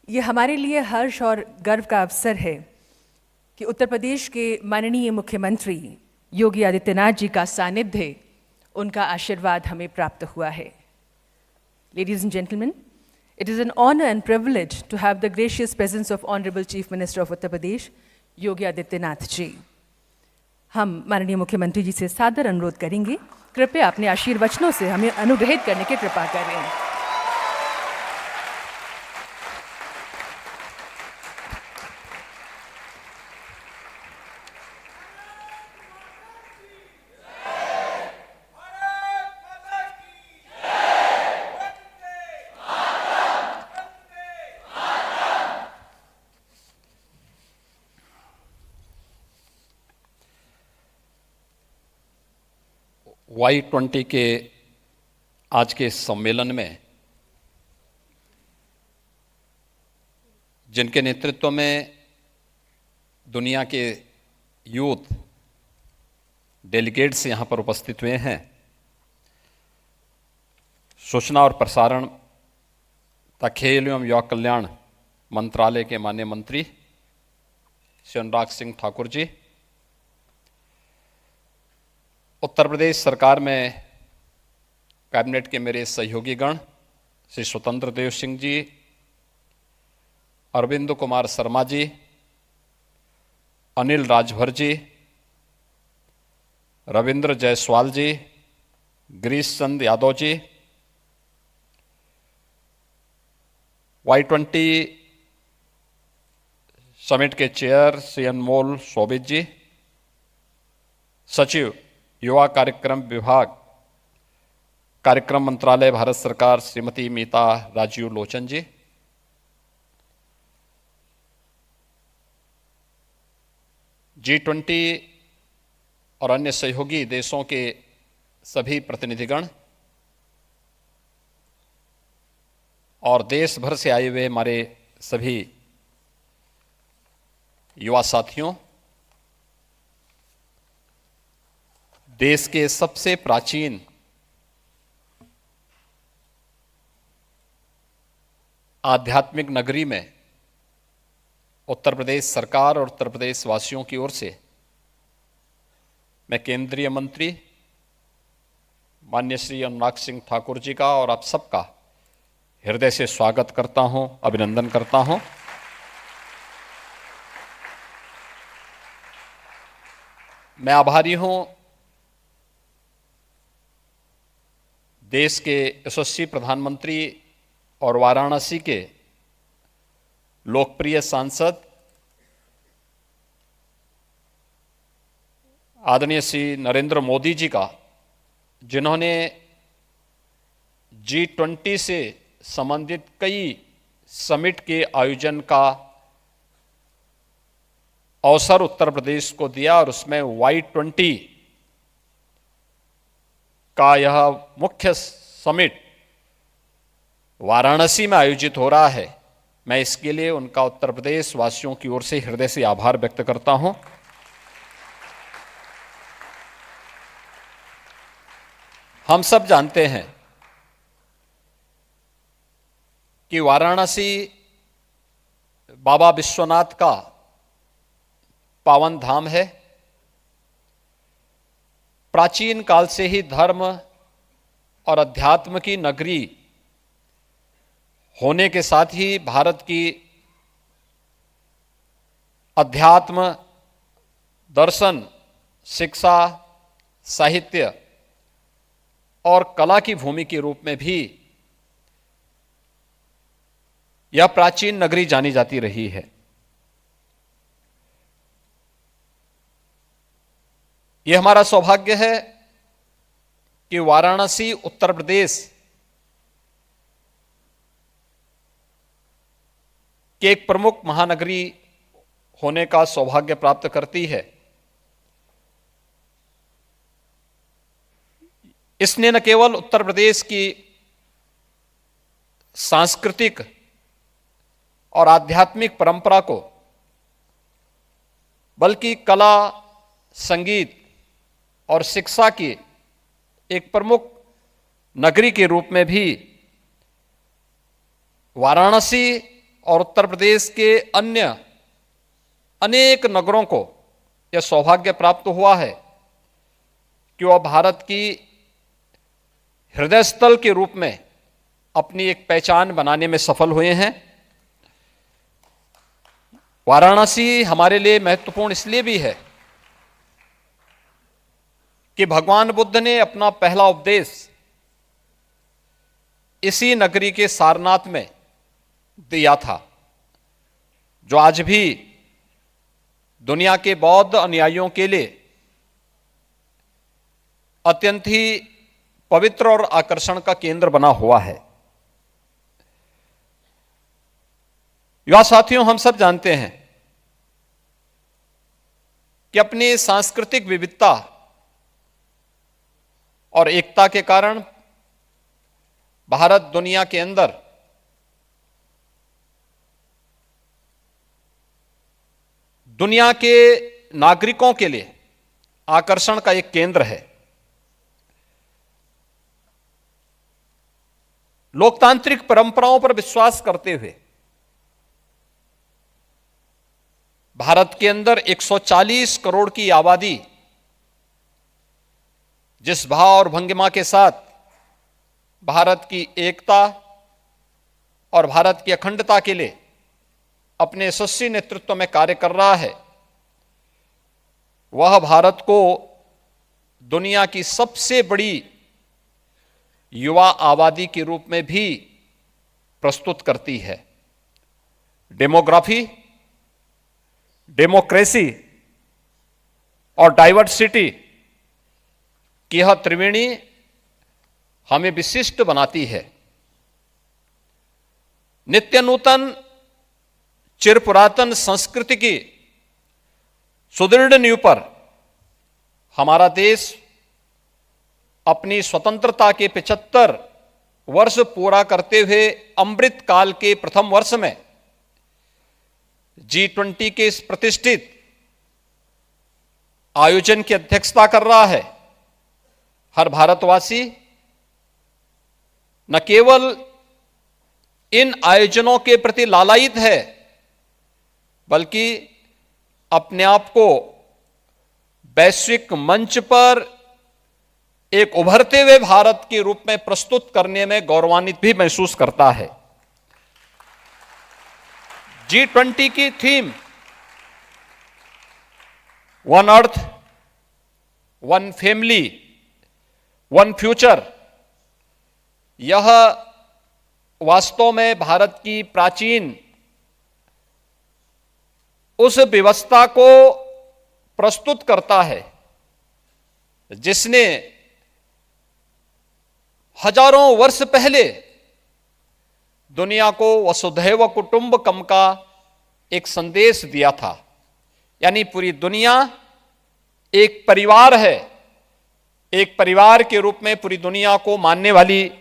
ये हमारे लिए हर्ष और गर्व का अवसर है कि उत्तर प्रदेश के माननीय मुख्यमंत्री योगी आदित्यनाथ जी का सानिध्य, उनका आशीर्वाद हमें प्राप्त हुआ है। Ladies and gentlemen, it is an honor and privilege to have the gracious presence of Honorable Chief Minister of Uttar Pradesh, Yogi Adityanath ji. हम माननीय मुख्यमंत्री जी से सादर अनुरोध करेंगे, कृपया अपने आशीर्वचनों से हमें अनुग्रहित करने की कृपा करें। Y20 के आज के सम्मेलन में जिनके नेतृत्व में दुनिया के यूथ डेलीगेट्स यहाँ पर उपस्थित हुए हैं, सूचना और प्रसारण तथा खेल एवं युवा कल्याण मंत्रालय के माननीय मंत्री श्री अनुराग सिंह ठाकुर जी, उत्तर प्रदेश सरकार में कैबिनेट के मेरे सहयोगी गण श्री स्वतंत्र देव सिंह जी, अरविंद कुमार शर्मा जी, अनिल राजभर जी, रविंद्र जायसवाल जी, गिरीश चंद यादव जी, Y20 समिट के चेयर श्री अनमोल शोभित जी, सचिव युवा कार्यक्रम विभाग कार्यक्रम मंत्रालय भारत सरकार श्रीमती मीता राजीव लोचन जी, G20 और अन्य सहयोगी देशों के सभी प्रतिनिधिगण और देश भर से आए हुए हमारे सभी युवा साथियों, देश के सबसे प्राचीन आध्यात्मिक नगरी में उत्तर प्रदेश सरकार और उत्तर प्रदेश वासियों की ओर से मैं केंद्रीय मंत्री माननीय श्री अनुराग सिंह ठाकुर जी का और आप सबका हृदय से स्वागत करता हूं, अभिनंदन करता हूं। मैं आभारी हूं देश के यशस्वी प्रधानमंत्री और वाराणसी के लोकप्रिय सांसद आदरणीय श्री नरेंद्र मोदी जी का, जिन्होंने G20 से संबंधित कई समिट के आयोजन का अवसर उत्तर प्रदेश को दिया और उसमें Y20 का यह मुख्य समिट वाराणसी में आयोजित हो रहा है। मैं इसके लिए उनका उत्तर प्रदेश वासियों की ओर से हृदय से आभार व्यक्त करता हूं। हम सब जानते हैं कि वाराणसी बाबा विश्वनाथ का पावन धाम है। प्राचीन काल से ही धर्म और अध्यात्म की नगरी होने के साथ ही भारत की अध्यात्म, दर्शन, शिक्षा, साहित्य और कला की भूमि के रूप में भी यह प्राचीन नगरी जानी जाती रही है। यह हमारा सौभाग्य है कि वाराणसी उत्तर प्रदेश के एक प्रमुख महानगरी होने का सौभाग्य प्राप्त करती है। इसने न केवल उत्तर प्रदेश की सांस्कृतिक और आध्यात्मिक परंपरा को, बल्कि कला, संगीत और शिक्षा की एक प्रमुख नगरी के रूप में भी वाराणसी और उत्तर प्रदेश के अन्य अनेक नगरों को यह सौभाग्य प्राप्त हुआ है कि वह भारत की हृदय स्थल के रूप में अपनी एक पहचान बनाने में सफल हुए हैं। वाराणसी हमारे लिए महत्वपूर्ण इसलिए भी है कि भगवान बुद्ध ने अपना पहला उपदेश इसी नगरी के सारनाथ में दिया था, जो आज भी दुनिया के बौद्ध अनुयायियों के लिए अत्यंत ही पवित्र और आकर्षण का केंद्र बना हुआ है। युवा साथियों, हम सब जानते हैं कि अपनी सांस्कृतिक विविधता और एकता के कारण भारत दुनिया के अंदर दुनिया के नागरिकों के लिए आकर्षण का एक केंद्र है। लोकतांत्रिक परंपराओं पर विश्वास करते हुए भारत के अंदर 140 करोड़ की आबादी जिस भाव और भंगिमा के साथ भारत की एकता और भारत की अखंडता के लिए अपने यशस्वी नेतृत्व में कार्य कर रहा है, वह भारत को दुनिया की सबसे बड़ी युवा आबादी के रूप में भी प्रस्तुत करती है। डेमोग्राफी, डेमोक्रेसी और डाइवर्सिटी की यह त्रिवेणी हमें विशिष्ट बनाती है। नित्य नूतन चिर पुरातन संस्कृति की सुदृढ़ नींव पर हमारा देश अपनी स्वतंत्रता के 75 वर्ष पूरा करते हुए अमृत काल के प्रथम वर्ष में G20 के इस प्रतिष्ठित आयोजन की अध्यक्षता कर रहा है। हर भारतवासी न केवल इन आयोजनों के प्रति लालायित है, बल्कि अपने आप को वैश्विक मंच पर एक उभरते हुए भारत के रूप में प्रस्तुत करने में गौरवान्वित भी महसूस करता है। G20 की theme one earth, one family, one future, यह वास्तव में भारत की प्राचीन उस व्यवस्था को प्रस्तुत करता है जिसने हजारों वर्ष पहले दुनिया को वसुधैव कुटुंबकम का एक संदेश दिया था। यानी पूरी दुनिया एक परिवार है, एक परिवार के रूप में पूरी दुनिया को मानने वाली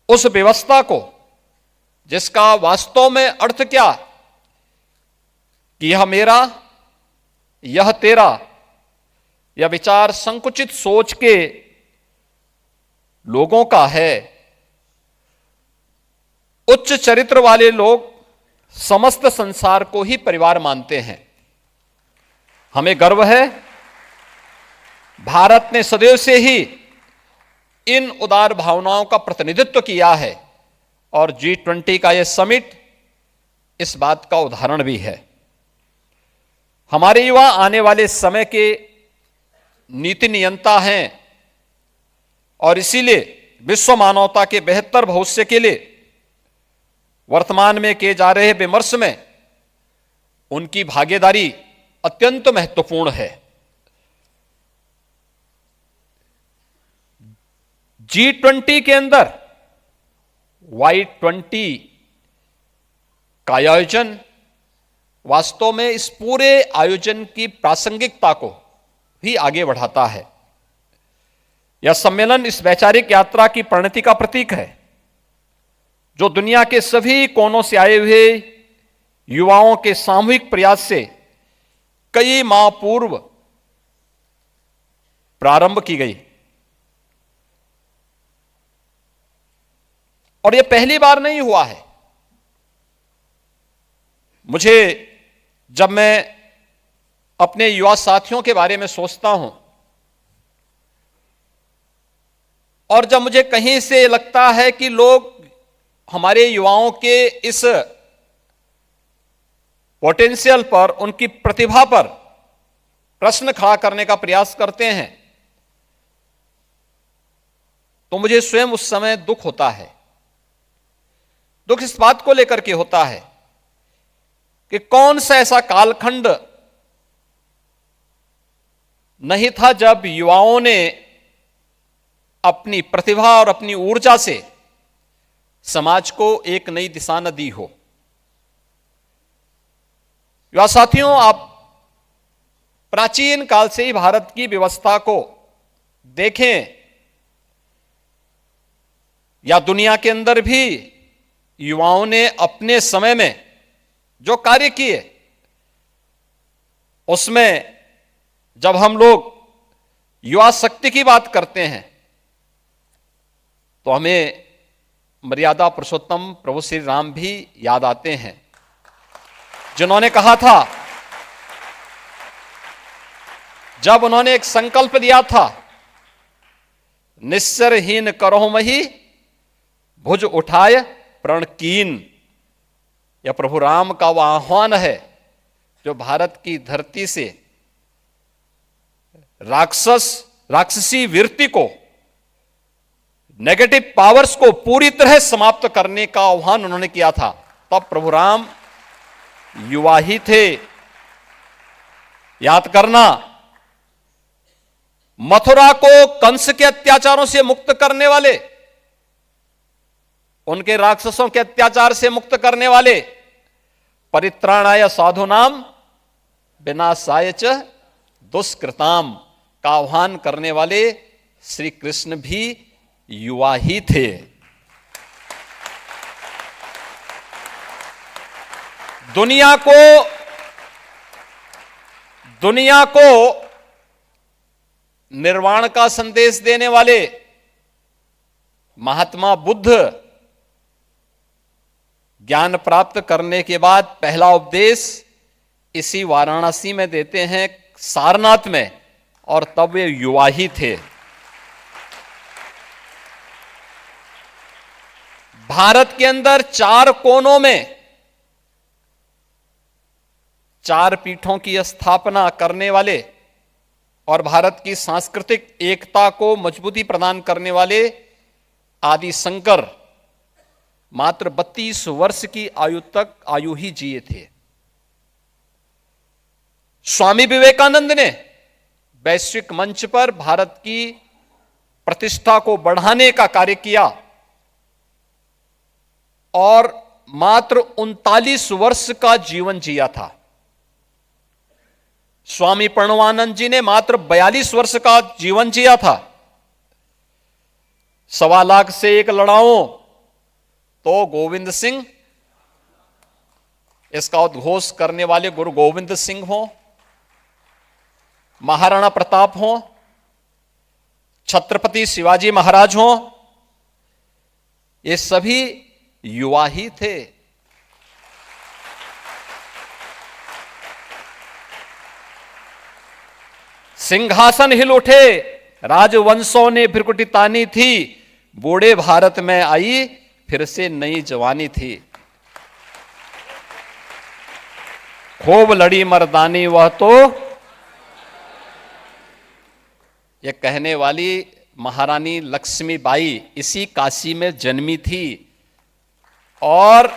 उस व्यवस्था को, जिसका वास्तव में अर्थ क्या कि यह मेरा, यह तेरा, यह विचार संकुचित सोच के लोगों का है। उच्च चरित्र वाले लोग समस्त संसार को ही परिवार मानते हैं। हमें गर्व है, भारत ने सदैव से ही इन उदार भावनाओं का प्रतिनिधित्व किया है और G20 का यह समिट इस बात का उदाहरण भी है। हमारे युवा आने वाले समय के नीति नियंता हैं और इसीलिए विश्व मानवता के बेहतर भविष्य के लिए वर्तमान में किए जा रहे विमर्श में उनकी भागीदारी अत्यंत महत्वपूर्ण है। G20 के अंदर Y20 का आयोजन वास्तव में इस पूरे आयोजन की प्रासंगिकता को भी आगे बढ़ाता है। यह सम्मेलन इस वैचारिक यात्रा की परिणति का प्रतीक है, जो दुनिया के सभी कोनों से आए हुए युवाओं के सामूहिक प्रयास से कई माह पूर्व प्रारंभ की गई। और यह पहली बार नहीं हुआ है। मुझे जब मैं अपने युवा साथियों के बारे में सोचता हूं और जब मुझे कहीं से लगता है कि लोग हमारे युवाओं के इस पोटेंशियल पर, उनकी प्रतिभा पर प्रश्न खड़ा करने का प्रयास करते हैं, तो मुझे स्वयं उस समय दुख होता है। दुख इस बात को लेकर के होता है कि कौन सा ऐसा कालखंड नहीं था जब युवाओं ने अपनी प्रतिभा और अपनी ऊर्जा से समाज को एक नई दिशा न दी हो। युवा साथियों, आप प्राचीन काल से ही भारत की व्यवस्था को देखें या दुनिया के अंदर भी युवाओं ने अपने समय में जो कार्य किए, उसमें जब हम लोग युवा शक्ति की बात करते हैं तो हमें मर्यादा पुरुषोत्तम प्रभु श्री राम भी याद आते हैं, जिन्होंने कहा था, जब उन्होंने एक संकल्प दिया था, निस्सरहीन करो मही भुज उठाए प्रण कीन। यह प्रभु राम का वह आह्वान है जो भारत की धरती से राक्षसी वृत्ति को, नेगेटिव पावर्स को पूरी तरह समाप्त करने का आह्वान उन्होंने किया था। तब प्रभु राम युवा ही थे। याद करना, मथुरा को कंस के अत्याचारों से मुक्त करने वाले, उनके राक्षसों के अत्याचार से मुक्त करने वाले, परित्राणाय साधुनाम विनाशाय च दुष्कृताम का आह्वान करने वाले श्री कृष्ण भी युवा ही थे। दुनिया को निर्वाण का संदेश देने वाले महात्मा बुद्ध ज्ञान प्राप्त करने के बाद पहला उपदेश इसी वाराणसी में देते हैं, सारनाथ में, और तब वे युवा ही थे। भारत के अंदर 4 कोनों में 4 पीठों की स्थापना करने वाले और भारत की सांस्कृतिक एकता को मजबूती प्रदान करने वाले आदि शंकर मात्र 32 वर्ष की आयु ही जिए थे। स्वामी विवेकानंद ने वैश्विक मंच पर भारत की प्रतिष्ठा को बढ़ाने का कार्य किया और मात्र 39 वर्ष का जीवन जिया था। स्वामी प्रणवानंद जी ने मात्र 42 वर्ष का जीवन जिया था। 1.25 लाख से एक लड़ाओ तो गोविंद सिंह, इसका उद्घोष करने वाले गुरु गोविंद सिंह हो, महाराणा प्रताप हो, छत्रपति शिवाजी महाराज हो, ये सभी युवा ही थे। सिंहासन हिल उठे, राजवंशों ने भ्रिकुटी तानी थी, बूढ़े भारत में आई फिर से नई जवानी थी। खूब लड़ी मर्दानी वह तो, यह कहने वाली महारानी लक्ष्मीबाई इसी काशी में जन्मी थी और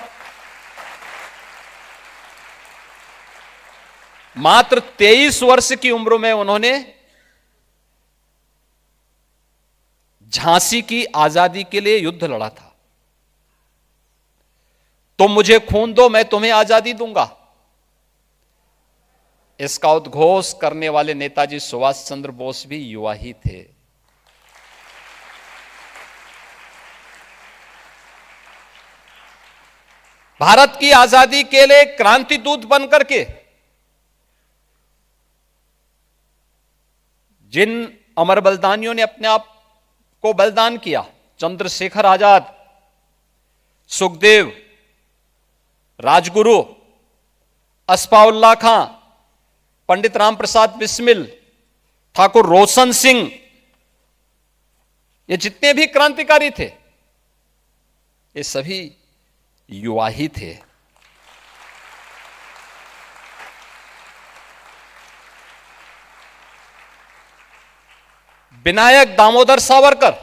मात्र 23 वर्ष की उम्र में उन्होंने झांसी की आजादी के लिए युद्ध लड़ा था। तुम मुझे खून दो, मैं तुम्हें आजादी दूंगा। इसका उद्घोष करने वाले नेताजी सुभाष चंद्र बोस भी युवा ही थे। भारत की आजादी के लिए क्रांति दूत बनकर के जिन अमर बलिदानियों ने अपने आप को बलिदान किया, चंद्रशेखर आजाद, सुखदेव, राजगुरु, अस्फाउल्लाह खां, पंडित राम प्रसाद बिस्मिल, ठाकुर रोशन सिंह, ये जितने भी क्रांतिकारी थे ये सभी युवा ही थे। विनायक दामोदर सावरकर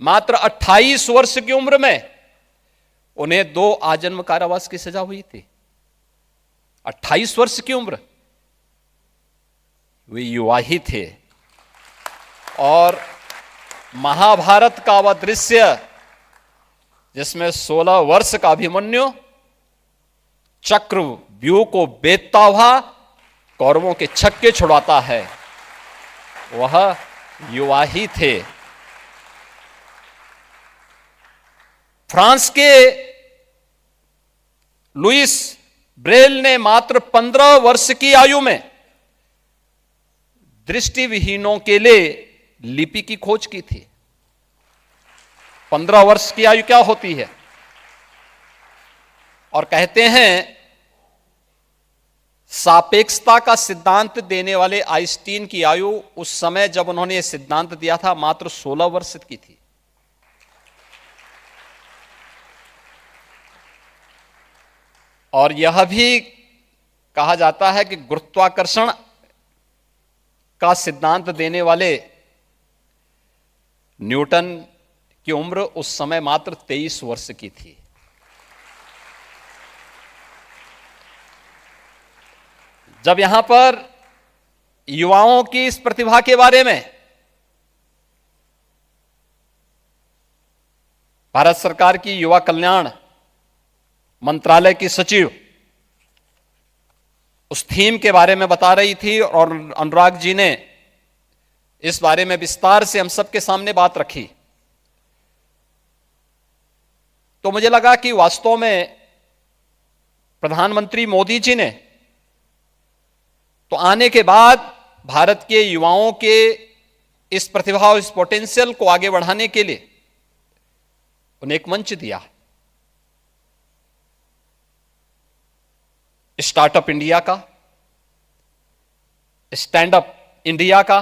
मात्र 28 वर्ष की उम्र में उन्हें 2 आजीवन कारावास की सजा हुई थी। 28 वर्ष की उम्र, वे युवा ही थे। और महाभारत का वह दृश्य जिसमें 16 वर्ष का अभिमन्यु चक्रव्यूह को बेधता हुआ कौरवों के छक्के छुड़ाता है, वह युवा ही थे। फ्रांस के लुइस ब्रेल ने मात्र 15 वर्ष की आयु में दृष्टिविहीनों के लिए लिपि की खोज की थी। 15 वर्ष की आयु क्या होती है? और कहते हैं सापेक्षता का सिद्धांत देने वाले आइंस्टीन की आयु उस समय जब उन्होंने यह सिद्धांत दिया था मात्र 16 वर्ष की थी। और यह भी कहा जाता है कि गुरुत्वाकर्षण का सिद्धांत देने वाले न्यूटन की उम्र उस समय मात्र 23 वर्ष की थी। जब यहां पर युवाओं की इस प्रतिभा के बारे में भारत सरकार की युवा कल्याण मंत्रालय की सचिव उस थीम के बारे में बता रही थी और अनुराग जी ने इस बारे में विस्तार से हम सबके सामने बात रखी, तो मुझे लगा कि वास्तव में प्रधानमंत्री मोदी जी ने तो आने के बाद भारत के युवाओं के इस प्रतिभा और इस पोटेंशियल को आगे बढ़ाने के लिए उन्हें एक मंच दिया। स्टार्टअप इंडिया का, स्टैंड अप इंडिया का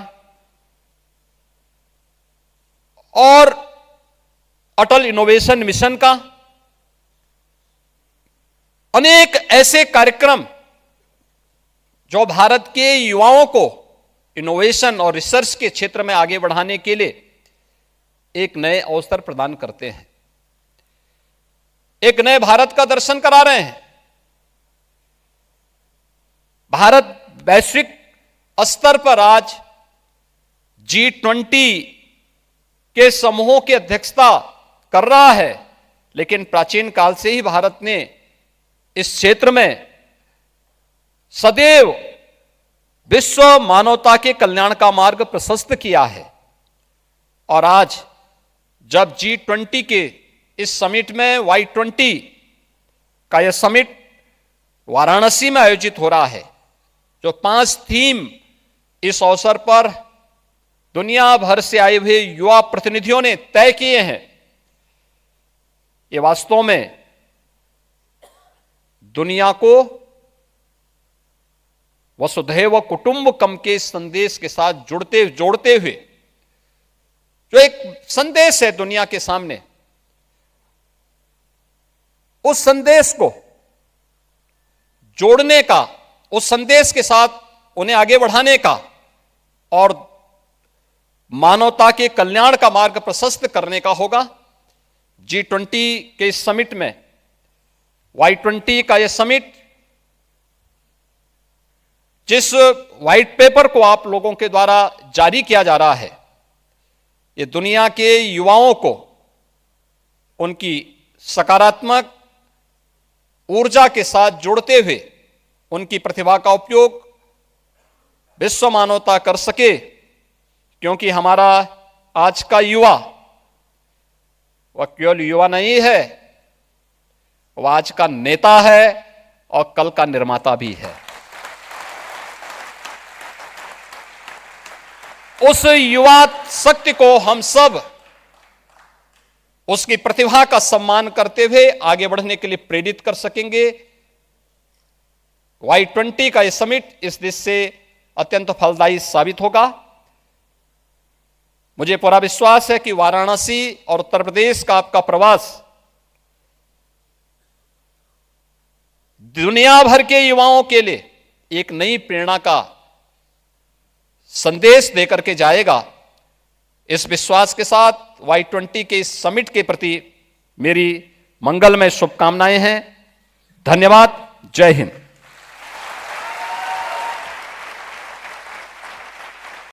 और अटल इनोवेशन मिशन का, अनेक ऐसे कार्यक्रम जो भारत के युवाओं को इनोवेशन और रिसर्च के क्षेत्र में आगे बढ़ाने के लिए एक नए अवसर प्रदान करते हैं, एक नए भारत का दर्शन करा रहे हैं। भारत वैश्विक स्तर पर आज G20 के समूहों की अध्यक्षता कर रहा है, लेकिन प्राचीन काल से ही भारत ने इस क्षेत्र में सदैव विश्व मानवता के कल्याण का मार्ग प्रशस्त किया है। और आज जब G20 के इस समिट में Y20 का यह समिट वाराणसी में आयोजित हो रहा है, जो 5 थीम इस अवसर पर दुनिया भर से आए हुए युवा प्रतिनिधियों ने तय किए हैं, ये वास्तव में दुनिया को वसुधैव कुटुंबकम के संदेश के साथ जोड़ते हुए जो एक संदेश है दुनिया के सामने, उस संदेश को जोड़ने का, उस संदेश के साथ उन्हें आगे बढ़ाने का और मानवता के कल्याण का मार्ग प्रशस्त करने का होगा। G20 के इस समिट में Y20 का यह समिट, जिस व्हाइट पेपर को आप लोगों के द्वारा जारी किया जा रहा है, ये दुनिया के युवाओं को उनकी सकारात्मक ऊर्जा के साथ जोड़ते हुए उनकी प्रतिभा का उपयोग विश्व मानवता कर सके, क्योंकि हमारा आज का युवा वह केवल युवा नहीं है, वह आज का नेता है और कल का निर्माता भी है। उस युवा शक्ति को हम सब उसकी प्रतिभा का सम्मान करते हुए आगे बढ़ने के लिए प्रेरित कर सकेंगे। Y20 का यह समिट इस दिशा से अत्यंत फलदायी साबित होगा। मुझे पूरा विश्वास है कि वाराणसी और उत्तर प्रदेश का आपका प्रवास दुनिया भर के युवाओं के लिए एक नई प्रेरणा का संदेश देकर के जाएगा। इस विश्वास के साथ Y20 के इस समिट के प्रति मेरी मंगलमय शुभकामनाएं हैं। धन्यवाद। जय हिंद।